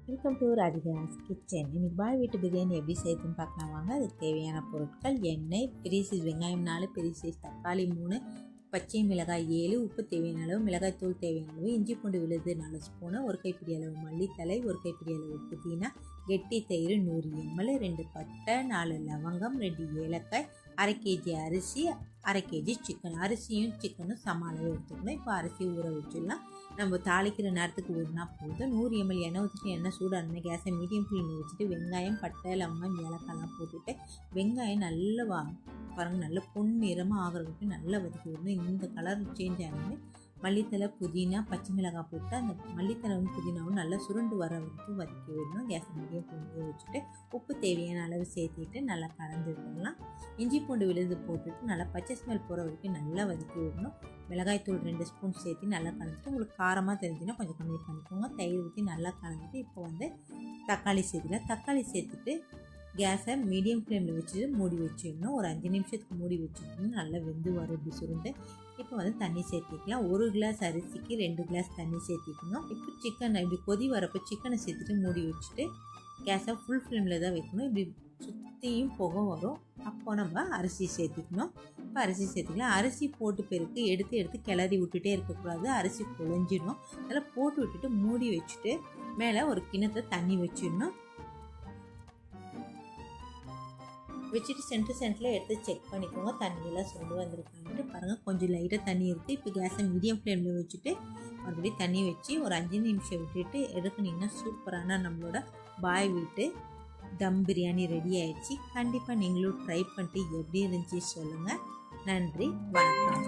Welcome to Radhika's kitchen. இன்னைக்கு பாய் வீட்டு பிரியாணி எப்படி செய்யுதுன்னு பார்க்கலாம் வாங்க. அதுக்கு தேவையான பொருட்கள்: எண்ணெய், பெரிய சைஸ் வெங்காயம் 4, பெரிய சைஸ் தக்காளி 3, பச்சை மிளகாய் 7, உப்பு தேவையான அளவு, மிளகாய் தூள் தேவையான அளவு, இஞ்சி பூண்டு விழுது 4 ஸ்பூனு, ஒரு கைப்பிடி அளவு மல்லித்தலை, ஒரு கைப்பிடி அளவு புதினா, கெட்டி தயிர் 100 ml, 2 பட்டை, 4 லவங்கம், 2 ஏலக்காய், 1/2 kg அரிசி, 1/2 kg சிக்கன். அரிசியும் சிக்கனும் சம அளவு எடுத்துக்கணும். இப்போ அரிசி ஊற வச்சிடலாம். நம்ம தாளிக்கிற நேரத்துக்கு ஊறினா போதும். 100 ml எண்ணெய் ஊற்றிட்டு எண்ணெய் சூடான கேஸை மீடியம் ஃப்ளேமில் வச்சுட்டு வெங்காயம், பட்டை, லவங்கம், ஏலக்காய்லாம் போட்டுட்டு வெங்காயம் நல்லா பாருங்கள், நல்லா பொன்னிறமாக ஆகிறதுக்கு நல்லா வதக்கி விடணும். இந்த கலர் சேஞ்ச் ஆனது மல்லித்தலை, புதினா, பச்சை மிளகாய் போட்டு அந்த மல்லித்தலைவும் புதினாவும் நல்லா சுருண்டு வர வரைக்கும் வதக்கி விடணும். கேஸை மீடியம் ஃப்ளேமில் வச்சுட்டு உப்பு தேவையான அளவு சேர்த்துட்டு நல்லா கலந்து விடலாம். இஞ்சி பூண்டு விழுது போட்டுட்டு நல்லா பச்சை ஸ்மெல் போகிற வரைக்கும் நல்லா வதக்கி விடணும். மிளகாய்த்தூள் 2 ஸ்பூன் சேர்த்து நல்லா கலந்துட்டு, உங்களுக்கு காரமாக தெரிஞ்சுன்னா கொஞ்சம் கம்மி பண்ணிக்கோங்க. தயிர் ஊற்றி நல்லா கலந்துட்டு இப்போ தக்காளி சேர்த்துக்கலாம். தக்காளி சேர்த்துட்டு கேஸை மீடியம் ஃப்ளேமில் வச்சுட்டு மூடி வச்சிடணும். ஒரு 5 நிமிஷத்துக்கு மூடி வச்சுக்கணும். நல்லா வெந்து வரும் இப்படி சுருண்டு. இப்போ தண்ணி சேர்த்திக்கலாம். 1 கிளாஸ் அரிசிக்கு 2 கிளாஸ் தண்ணி சேர்த்திக்கணும். இப்போ சிக்கன் இப்படி கொதி வரப்போ சிக்கனை சேர்த்துட்டு மூடி வச்சுட்டு கேஸை ஃபுல் ஃப்ளேமில் தான் வைக்கணும். இப்படி சுற்றியும் புகை வரும். அப்போ நம்ம அரிசி சேர்த்திக்கணும். இப்போ அரிசி சேர்த்துக்கலாம். அரிசி போட்டு பெருக்கு எடுத்து கிளறி விட்டுட்டே இருக்கக்கூடாது. அரிசி குழஞ்சிடும். அதெல்லாம் போட்டு விட்டுட்டு மூடி வச்சுட்டு மேலே ஒரு கிணத்துல தண்ணி வச்சிடணும். வச்சுட்டு சென்டரில் எடுத்து செக் பண்ணிக்கோங்க. தண்ணியெல்லாம் சுண்டு வந்திருக்காங்கன்ட்டு பாருங்கள். கொஞ்சம் லைட்டாக தண்ணி இருக்குது. இப்போ கேஸை மீடியம் ஃப்ளேமில் வச்சுட்டு மறுபடியும் தண்ணி வச்சு ஒரு 5 நிமிஷம் விட்டுட்டு எடுக்குனிங்கன்னா சூப்பரான நம்மளோட பாய் வீட்டு தம் பிரியாணி ரெடி ஆயிடுச்சு. கண்டிப்பாக நீங்களும் ட்ரை பண்ணிட்டு எப்படி இருந்துச்சு சொல்லுங்கள். நன்றி, வணக்கம்.